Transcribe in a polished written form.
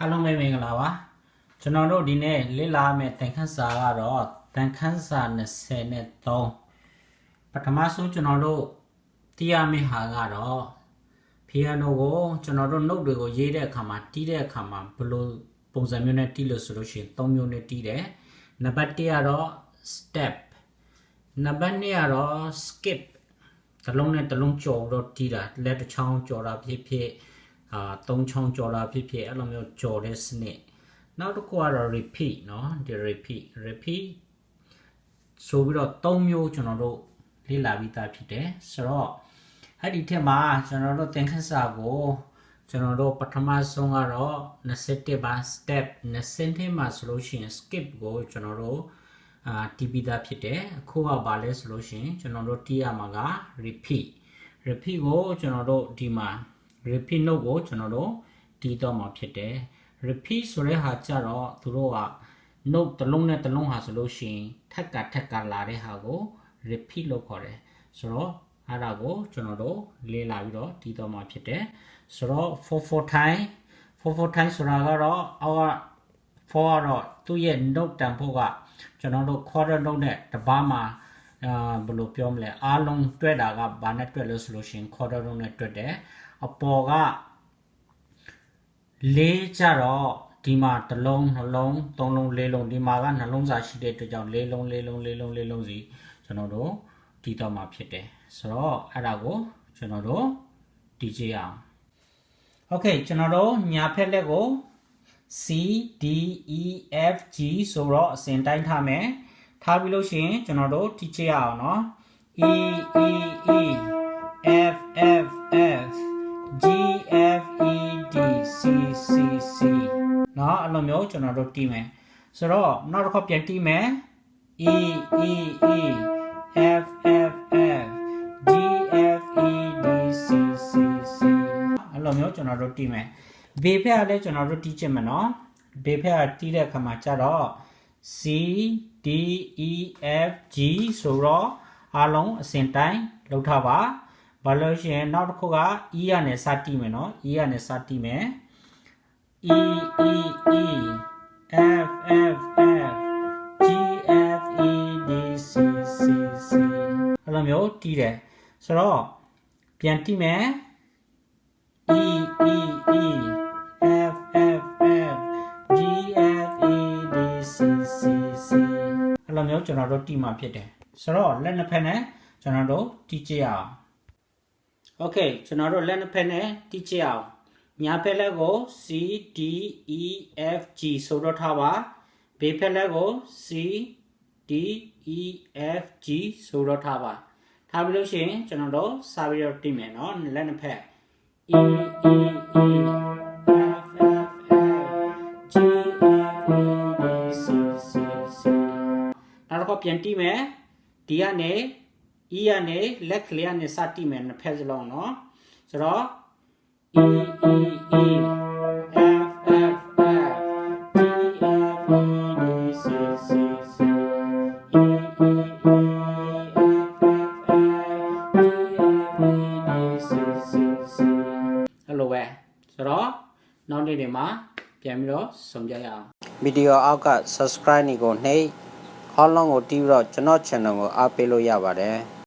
အားလုံးပဲမင်္ဂလာပါကျွန်တော်တို့ဒီနေ့လေ့လာမယ့်သင်ခန်းစာကတော့သင်ခန်းစာ23ပထမဆုံးကျွန်တော်တို့သိရမယ့်ဟာကတော့ piano ကိုကျွန်တော်တို့ note တွေကိုရေးတဲ့အခါမှာတီးတဲ့အခါမှာဘယ်လိုပုံစံမျိုးနဲ့တီးလို့ဆိုလို့ရှိရင်3မျိုးနဲ့တီးတယ်နံပါတ်1ကတော့ step နံပါတ်2ကတော့ skip တစ်လုံးနဲ့တစ်လုံးကြော်တော့တီးတာလက်တစ်ချောင်းကြော်တာဖြစ်ဖြစ်3ချောင်းကြော်တာဖြစ်ဖြစ်အဲ့လိုမျိုးကြော်တဲ့စနစ်နောက်တစ်ခုကတော့ repeat เนาะဒီ repeat ဆိုပြီးတော့3မျိုးကျွန်တော်တို့လေ့လာပြီးသားဖြစ်တယ်ဆိုတော့အဲ့ဒီထက်မှာကျွန်တော်တို့သင်ခန်းစာကိုကျွန်တော်တို့ပထမဆုံးကတော့21ပါ step 20မှာဆိုလို့ရှိရင် skip ကိုကျွန်တော်တို့တီးပြီးသားဖြစ်တယ်အခုကဘာလဲဆိုလို့ရှိရင်ကျွန်တော်တို့တီးရမှာက repeat ကိုကျွန်တော်တို့ဒီမှာrepeat note ကိုကျွန်တော်တို့တီးတော့မှာဖြစ်တယ် repeat ဆိုတဲ့ဟာကြတော့သူတို့က note တစ်လုံးနဲ့တစ်လုံးဟာဆိုလို့ရှိရင်ထက်ကလာတဲ့ဟာကို repeat လို့ခေါ်တယ်ဆိုတော့အဲ့ဒါကိုကျွန်တော်တို့လေ့လာပြီးတော့တီးတော့မှာဖြစ်တယ်ဆိုတော့4 time ဆိုတာကတော့အောက်က4ကတော့သူ့ရဲ့ note တန်ဖို့ကကျွန်တော်တို့ quarter note နဲ့တပါးမှာဘယ်လိုပြောမလဲအားလုံးတွက်တာကဘာနဲ့တွက်လို့ဆိုလို့ရှိရင် quarter note နဲ့တွက်တယ်အပေါ်က4ကြတော့ဒီမှာတစ်လုံးနှလုံးသုံးလုံးလေးလုံးဒီမှာကနှလုံးစာရှိတဲ့အတွက်ကြောင့်လေးလုံးစီကျွန်တော်တို့တီးတော့မှာဖြစ်တယ်ဆိုတော့အဲ့ဒါကိုကျွန်တော်တို့တီးကြည့်အောင်โอเคကျွန်တော်တို့ညာဖက်လက်ကို C D E F G ဆိုတော့အစဉ်တိုင်းထားမယ်ထားပြီးလို့ရှိရင်ကျွန်တော်တို့တီးကြည့်အောင်เนาะE F F G F E D C C C เนาะအဲ့လိုမျိုးကျွန်တော်တို့တီးမယ်ဆိုတော့နောက်တစ်ခါပြန်တီးမယ် E F F G F E D C C C အဲ့လိုမျိုးကျွန်တော်တို့တီးမယ်ဘေးဖက်ကလည်းကျွန်တော်တို့တီးချင်မယ်เนาะဘေးဖက်ကတီးတဲ့အခါမှာကျတော့ C D E F G ဆိုတော့အားလုံးအစဉ်တိုင်းလောက်ထားပါဘာလို့ရှိရင်နောက်တစ်ခုက E ရနဲ့စတီးမယ်เนาะ E ရနဲ့စတီးမယ် E F F G F E D C C C အဲ့လိုမျိုးတီးတယ်ဆိုတော့ပြန်တီးမယ် E F F G F E D C C C အဲ့လိုမျိုးကျွန်တော်တို့တီးမှာဖြစ်တယ်ဆိုတော့လက်နှစ်ဖက်နဲ့ကျွန်တော်တို့တီးကြည့်အောင်โอเคကျွန်တော်တို့လက်နှစ်ဖက်နဲ့တီးကြည့်အောင်ညာဖက်လက်ကို C D E F G ဆိုတော့ထားပါဘေးဖက်လက်ကို C D E F G ဆိုတော့ထားပါထားပြီးလို့ရှိရင်ကျွန်တော်တို့စာပြီးတော့တီးမယ်เนาะလက်နှစ်ဖက် E F F G F E D C C C နောက်တစ်ခါပြန်တီးမယ်ဒီကနေ E ကနေလက်ကလေးကနေစတီးမယ်နှစ်ဖက်စလုံးเนาะဆိုတော့ E F F G F E D C C C E F F G F E D C C C အဲ့လိုပဲဆိုတော့နောက်နေ့တွေမှာပြန်ပြီးတော့ဆုံးပြရအောင်ဗီဒီယိုအောက်က subscribe ကိုနှိပ်ခေါင်းလုံးကိုတီးပြီးတော့ကျွန်တော် channel ကိုအားပေးလို့ရပါတယ်